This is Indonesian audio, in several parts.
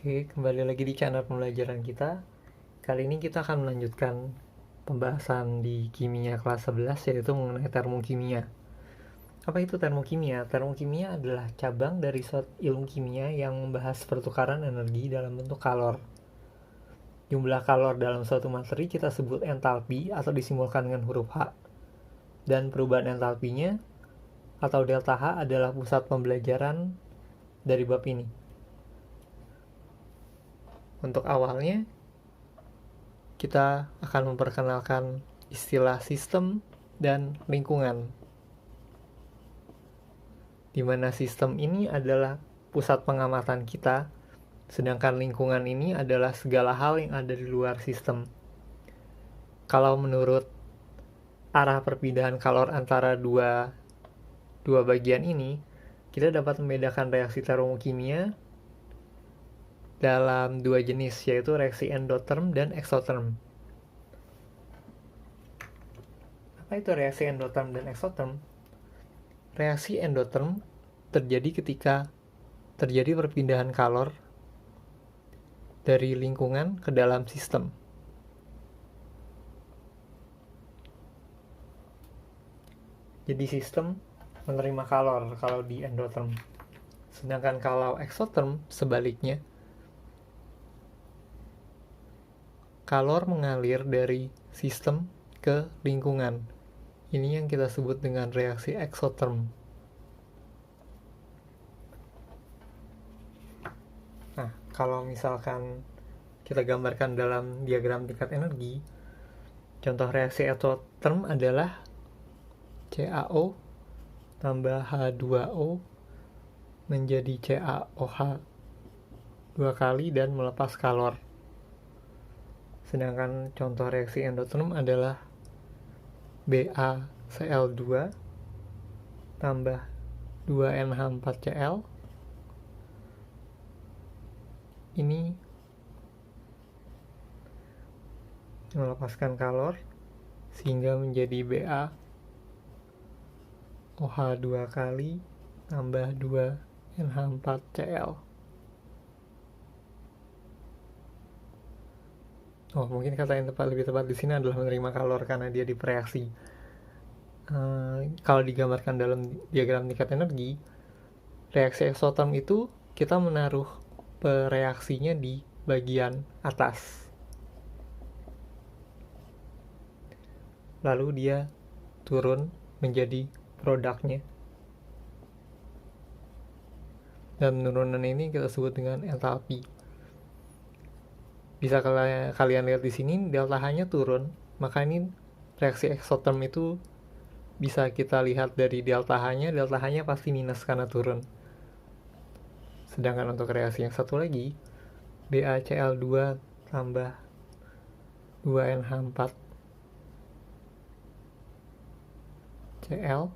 Oke, kembali lagi di channel pembelajaran kita. Kali ini kita akan melanjutkan pembahasan di kimia kelas 11, yaitu mengenai termokimia. Apa itu termokimia? Termokimia adalah cabang dari suatu ilmu kimia yang membahas pertukaran energi dalam bentuk kalor. Jumlah kalor dalam suatu materi kita sebut entalpi atau disimbolkan dengan huruf H. Dan perubahan entalpinya atau delta H adalah pusat pembelajaran dari bab ini. Untuk awalnya, kita akan memperkenalkan istilah sistem dan lingkungan, di mana sistem ini adalah pusat pengamatan kita, sedangkan lingkungan ini adalah segala hal yang ada di luar sistem. Kalau menurut arah perpindahan kalor antara dua bagian ini, kita dapat membedakan reaksi termokimia dalam dua jenis, yaitu reaksi endotherm dan exotherm. Apa itu reaksi endotherm dan exotherm? Reaksi endotherm terjadi ketika terjadi perpindahan kalor dari lingkungan ke dalam sistem. Jadi sistem menerima kalor kalau di endotherm. Sedangkan kalau exotherm sebaliknya, kalor mengalir dari sistem ke lingkungan. Ini yang kita sebut dengan reaksi exotherm. Nah, kalau misalkan kita gambarkan dalam diagram tingkat energi, contoh reaksi exotherm adalah CaO tambah H2O menjadi CaOH 2 kali dan melepas kalor. Sedangkan contoh reaksi endotherm adalah BaCl2 tambah 2NH4Cl. Ini melepaskan kalor sehingga menjadi BaOH 2 kali tambah 2NH4Cl. Mungkin kata yang lebih tepat di sini adalah menerima kalor karena dia direaksi. Kalau digambarkan dalam diagram tingkat energi, reaksi exotherm itu kita menaruh reaksinya di bagian atas. Lalu dia turun menjadi produknya. Dan penurunan ini kita sebut dengan entalpi. Bisa kalian lihat di sini delta H-nya turun, maka ini reaksi exotherm itu bisa kita lihat dari delta H-nya pasti minus karena turun. Sedangkan untuk reaksi yang satu lagi, BaCl2 tambah 2NH4Cl,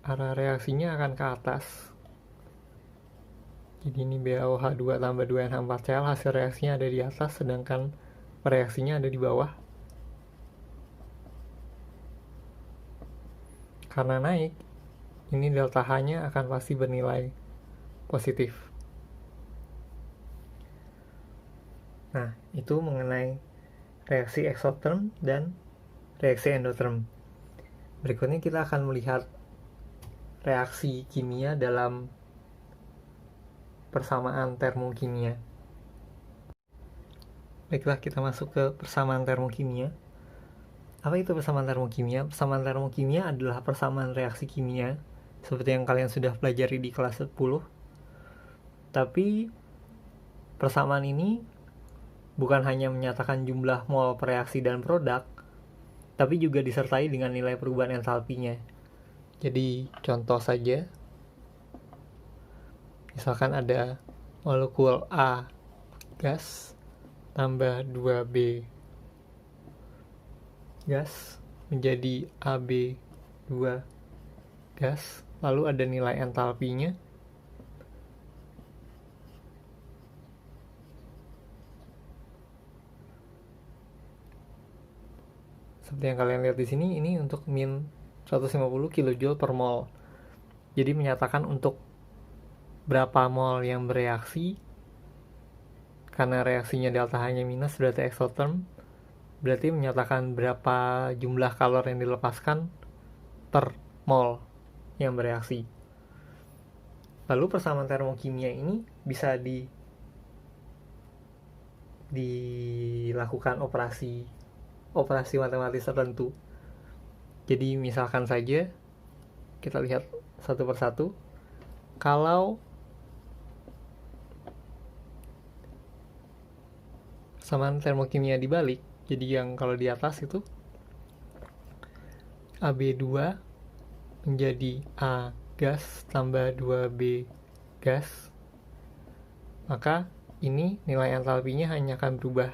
arah reaksinya akan ke atas. Jadi ini BaOH2 tambah 2NH4Cl, hasil reaksinya ada di atas, sedangkan reaksinya ada di bawah. Karena naik, ini delta H-nya akan pasti bernilai positif. Nah, itu mengenai reaksi exotherm dan reaksi endotherm. Berikutnya kita akan melihat reaksi kimia dalam persamaan termokimia. Baiklah, kita masuk ke persamaan termokimia. Apa itu persamaan termokimia? Persamaan termokimia adalah persamaan reaksi kimia seperti yang kalian sudah pelajari di kelas 10. Tapi persamaan ini bukan hanya menyatakan jumlah mol per reaksi dan produk, tapi juga disertai dengan nilai perubahan entalpinya. Jadi contoh saja, misalkan ada molekul A gas tambah 2B gas menjadi AB2 gas, lalu ada nilai entalpinya. Seperti yang kalian lihat di sini, ini untuk min 150 kJ per mol. Jadi menyatakan untuk berapa mol yang bereaksi, karena reaksinya delta H-nya minus berarti exotherm, berarti menyatakan berapa jumlah kalor yang dilepaskan per mol yang bereaksi. Lalu persamaan termokimia ini bisa dilakukan operasi matematis tertentu. Jadi misalkan saja kita lihat satu persatu, kalau persamaan termokimia dibalik, jadi yang kalau di atas itu AB2 menjadi A gas tambah 2B gas, maka ini nilai entalpinya hanya akan berubah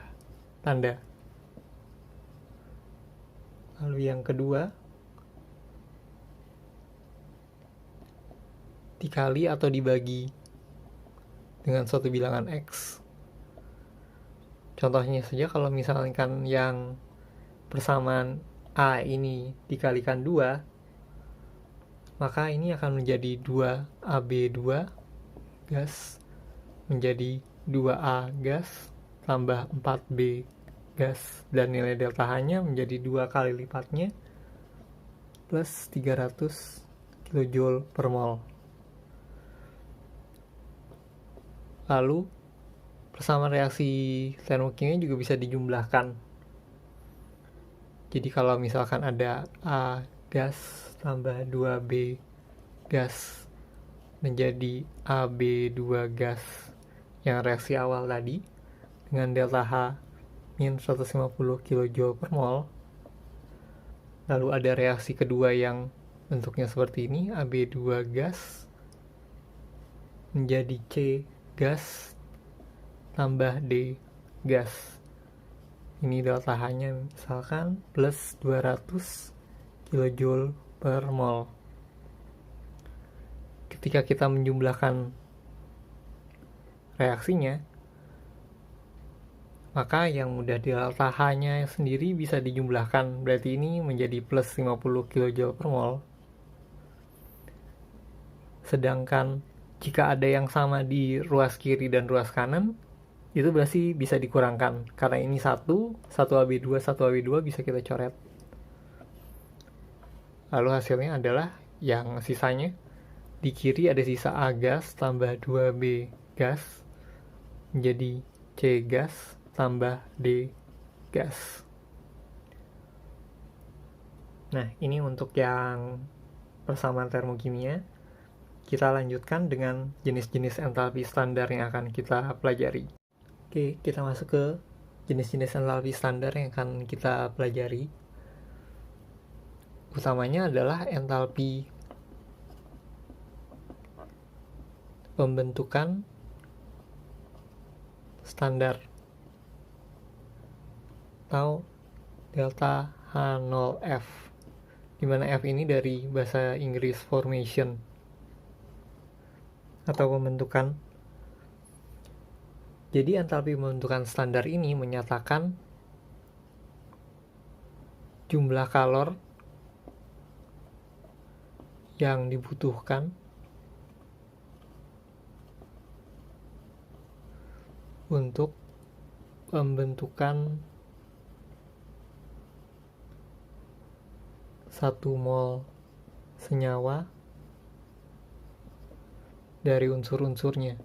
tanda. Lalu yang kedua, dikali atau dibagi dengan suatu bilangan X. Contohnya saja kalau misalkan yang persamaan A ini dikalikan 2, maka ini akan menjadi 2AB2 gas menjadi 2A gas tambah 4B gas, dan nilai delta H-nya menjadi 2 kali lipatnya plus 300 kJ per mol. Lalu persamaan reaksi termokimia juga bisa dijumlahkan. Jadi kalau misalkan ada A gas tambah 2B gas menjadi AB2 gas yang reaksi awal tadi dengan delta H min 150 kJ per mol. Lalu ada reaksi kedua yang bentuknya seperti ini, AB2 gas menjadi C gas tambah D gas. Ini delta H-nya misalkan plus 200 kJ per mol. Ketika kita menjumlahkan reaksinya, maka yang udah delta H-nya sendiri bisa dijumlahkan. Berarti ini menjadi plus 50 kJ per mol. Sedangkan jika ada yang sama di ruas kiri dan ruas kanan, itu berarti bisa dikurangkan. Karena ini 1 AB2, 1 AB2 bisa kita coret. Lalu hasilnya adalah yang sisanya. Di kiri ada sisa A gas tambah 2B gas menjadi C gas tambah D gas. Nah, ini untuk yang persamaan termokimia. Kita lanjutkan dengan jenis-jenis entalpi standar yang akan kita pelajari. Oke, kita masuk ke jenis-jenis entalpi standar yang akan kita pelajari. Utamanya adalah entalpi pembentukan standar atau delta H0F, dimana F ini dari bahasa Inggris formation atau pembentukan. Jadi entalpi pembentukan standar ini menyatakan jumlah kalor yang dibutuhkan untuk pembentukan 1 mol senyawa dari unsur-unsurnya.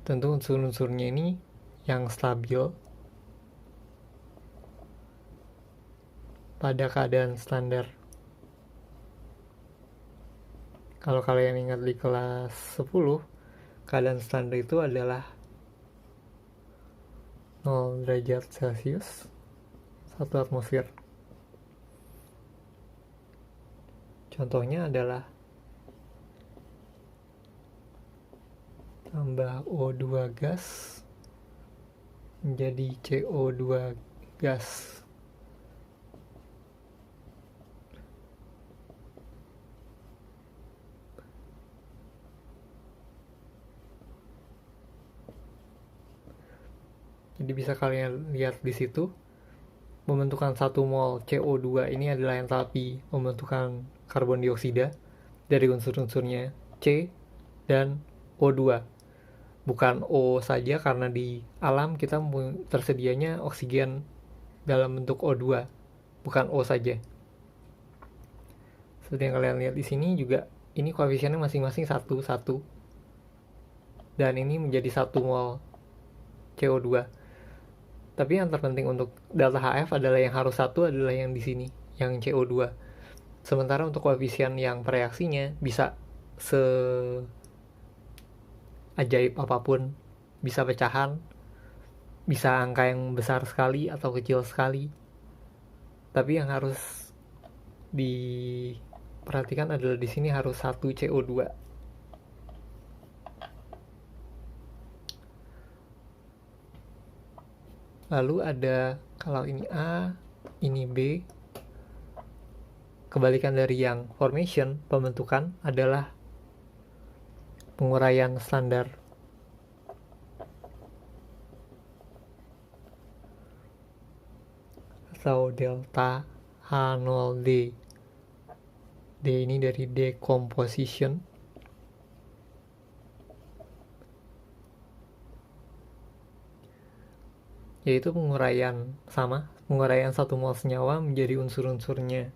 Tentu unsur-unsurnya ini yang stabil pada keadaan standar. Kalau kalian ingat di kelas 10, keadaan standar itu adalah 0 derajat Celcius, 1 atmosfer. Contohnya adalah tambah O2 gas menjadi CO2 gas. Jadi bisa kalian lihat di situ, pembentukan 1 mol CO2 ini adalah entalpi pembentukan karbon dioksida dari unsur-unsurnya C dan O2. Bukan O saja, karena di alam kita tersedianya oksigen dalam bentuk O2, bukan O saja. Seperti yang kalian lihat di sini juga, ini koefisiennya masing-masing 1, dan ini menjadi 1 mol CO2. Tapi yang terpenting untuk delta HF adalah yang harus 1 adalah yang di sini, yang CO2. Sementara untuk koefisien yang bereaksinya bisa ajaib apapun, bisa pecahan, bisa angka yang besar sekali atau kecil sekali. Tapi yang harus diperhatikan adalah di sini harus 1 CO2. Lalu ada, kalau ini A, ini B, kebalikan dari yang formation, pembentukan, adalah penguraian standar. Atau delta H0D. D ini dari decomposition. Yaitu penguraian 1 mol senyawa menjadi unsur-unsurnya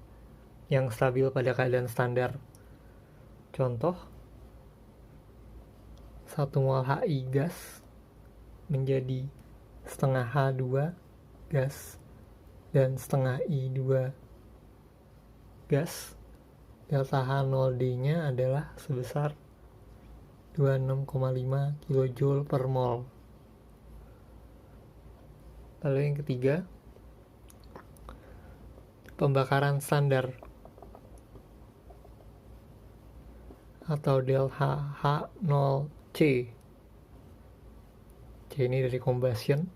yang stabil pada keadaan standar. Contoh, 1 mol HI gas menjadi setengah H2 gas dan setengah I2 gas. Delta H0D-nya adalah sebesar 26,5 kJ per mol. Lalu yang ketiga, pembakaran standar atau delta H0C. C ini dari combustion,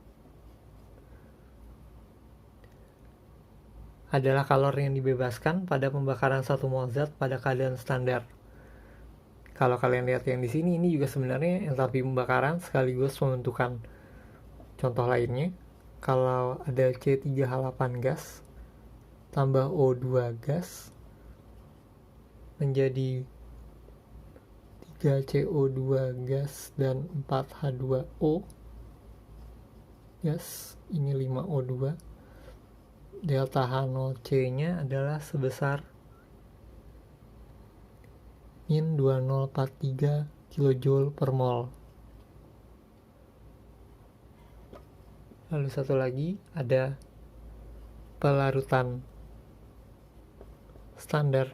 adalah kalor yang dibebaskan pada pembakaran 1 mol zat pada keadaan standar. Kalau kalian lihat yang di sini, ini juga sebenarnya entalpi pembakaran sekaligus pembentukan. Contoh lainnya, kalau ada C3H8 gas tambah O2 gas menjadi 3CO2 gas dan 4H2O gas, ini 5O2. Delta H0C-nya adalah sebesar min 2043 kJ per mol. Lalu satu lagi ada pelarutan standar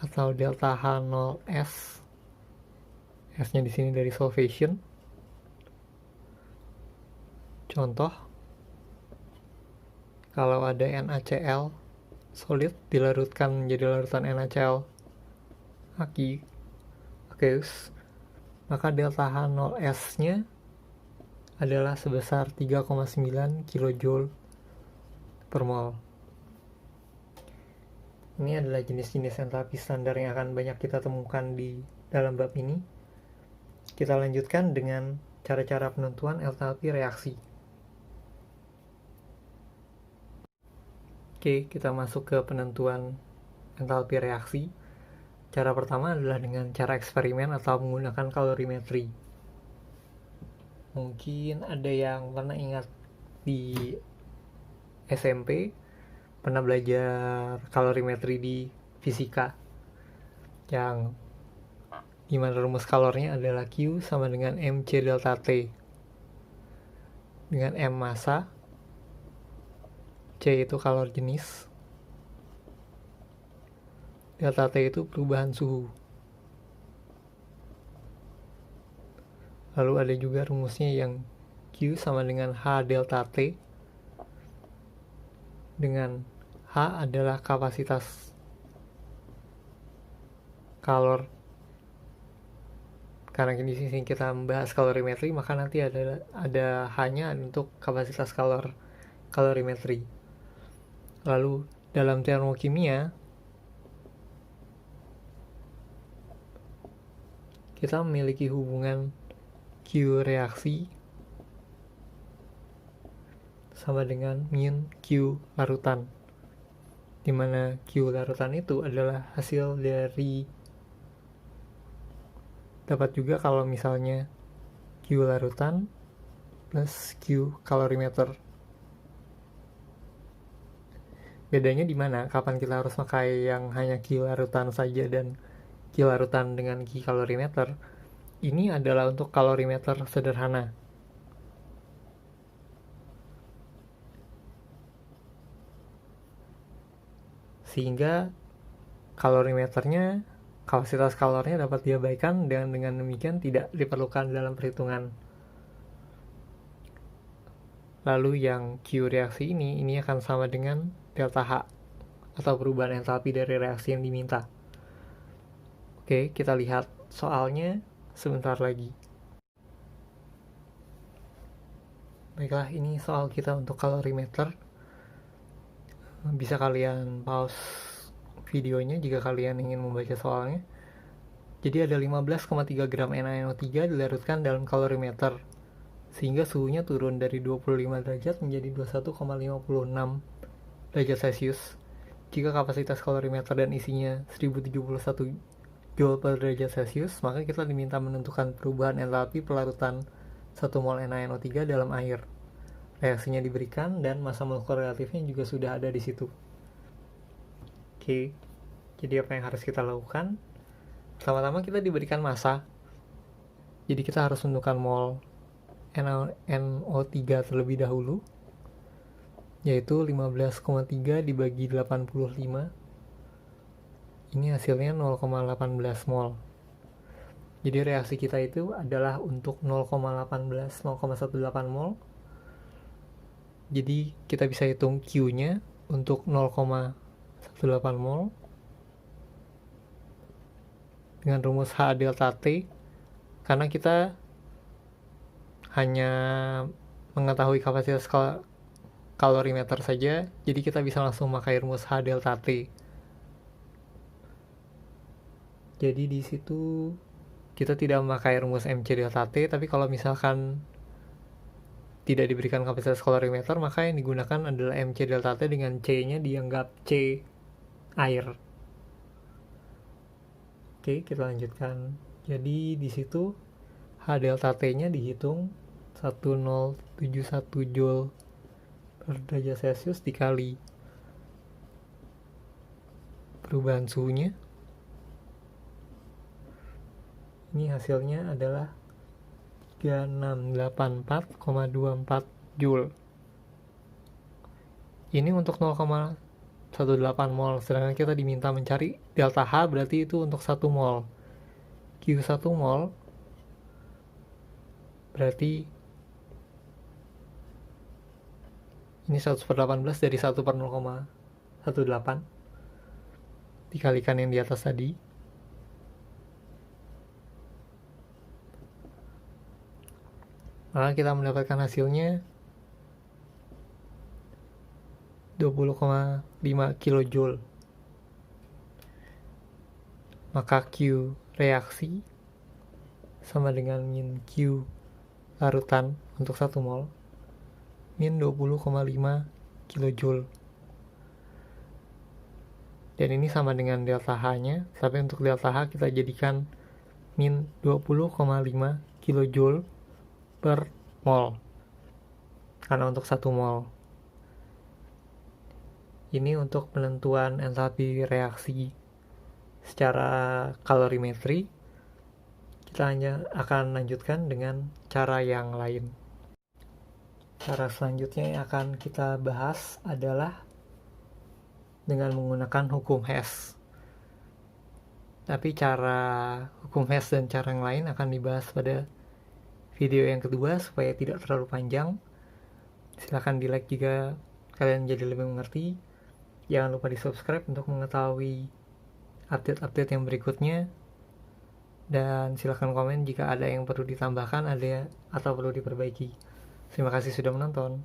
atau delta H0S. S-nya di sini dari solvation. Contoh, kalau ada NaCl solid dilarutkan menjadi larutan NaCl aqueous, maka delta H0S-nya adalah sebesar 3,9 kJ per mol. Ini adalah jenis-jenis entalpi standar yang akan banyak kita temukan di dalam bab ini. Kita lanjutkan dengan cara-cara penentuan entalpi reaksi. Oke, kita masuk ke penentuan entalpi reaksi. Cara pertama adalah dengan cara eksperimen atau menggunakan kalorimetri. Mungkin ada yang pernah ingat di SMP, pernah belajar kalorimetri di fisika, yang gimana rumus kalornya adalah Q sama dengan MC delta T, dengan M massa, C itu kalor jenis, delta T itu perubahan suhu. Lalu ada juga rumusnya yang Q sama dengan H delta T, dengan H adalah kapasitas kalor. Karena di sini kita membahas kalorimetri, maka nanti ada H-nya untuk kapasitas kalorimetri. Lalu dalam termokimia kita memiliki hubungan Q reaksi sama dengan min Q larutan, dimana Q larutan itu adalah hasil dari, dapat juga kalau misalnya Q larutan plus Q kalorimeter. Bedanya di mana? Kapan kita harus pakai yang hanya Q larutan saja dan Q larutan dengan Q kalorimeter? Ini adalah untuk kalorimeter sederhana. Sehingga kalorimeternya, kapasitas kalornya dapat diabaikan, dan dengan demikian tidak diperlukan dalam perhitungan. Lalu yang Q reaksi ini akan sama dengan delta H atau perubahan entalpi dari reaksi yang diminta. Oke, kita lihat soalnya sebentar lagi. Baiklah, ini soal kita untuk kalorimeter. Bisa kalian pause videonya jika kalian ingin membaca soalnya. Jadi ada 15,3 gram NaNO3 dilarutkan dalam kalorimeter, sehingga suhunya turun dari 25 derajat menjadi 21,56 derajat Celcius. Jika kapasitas kalorimeter dan isinya 1071 Joule per derajat Celcius, maka kita diminta menentukan perubahan entalpi pelarutan 1 mol NaNO3 dalam air. Reaksinya diberikan dan massa molekul relatifnya juga sudah ada di situ. Oke, jadi apa yang harus kita lakukan? Pertama-tama kita diberikan massa, jadi kita harus menentukan mol NaNO3 terlebih dahulu, yaitu 15,3 dibagi 85. Ini hasilnya 0,18 mol. Jadi reaksi kita itu adalah untuk 0,18 mol. Jadi kita bisa hitung Q-nya untuk 0,18 mol dengan rumus H delta T, karena kita hanya mengetahui kapasitas kalorimeter saja, jadi kita bisa langsung memakai rumus H delta T. Jadi di situ kita tidak memakai rumus MC delta T, tapi kalau misalkan tidak diberikan kapasitas kalorimeter, maka yang digunakan adalah MC delta T dengan C-nya dianggap C air. Oke, kita lanjutkan. Jadi di situ H delta T-nya dihitung 1071 Joule per derajat Celcius dikali perubahan suhunya. Ini hasilnya adalah 3684,24 Joule. Ini untuk 0,18 mol, sedangkan kita diminta mencari delta H, berarti itu untuk 1 mol. Q1 mol berarti ini 1/18 dari 1/0,18 dikalikan yang di atas tadi. Maka kita mendapatkan hasilnya 20,5 kJ. Maka Q reaksi sama dengan min Q larutan untuk 1 mol min 20,5 kJ. Dan ini sama dengan delta H-nya, tapi untuk delta H kita jadikan min 20,5 kJ per mol, karena untuk 1 mol. Ini untuk penentuan entalpi reaksi secara kalorimetri. Kita hanya akan lanjutkan dengan cara yang lain. Cara selanjutnya yang akan kita bahas adalah dengan menggunakan hukum Hess. Tapi cara hukum Hess dan cara yang lain akan dibahas pada video yang kedua supaya tidak terlalu panjang. Silahkan di like jika kalian jadi lebih mengerti. Jangan lupa di subscribe untuk mengetahui update-update yang berikutnya. Dan silahkan komen jika ada yang perlu ditambahkan, ada atau perlu diperbaiki. Terima kasih sudah menonton.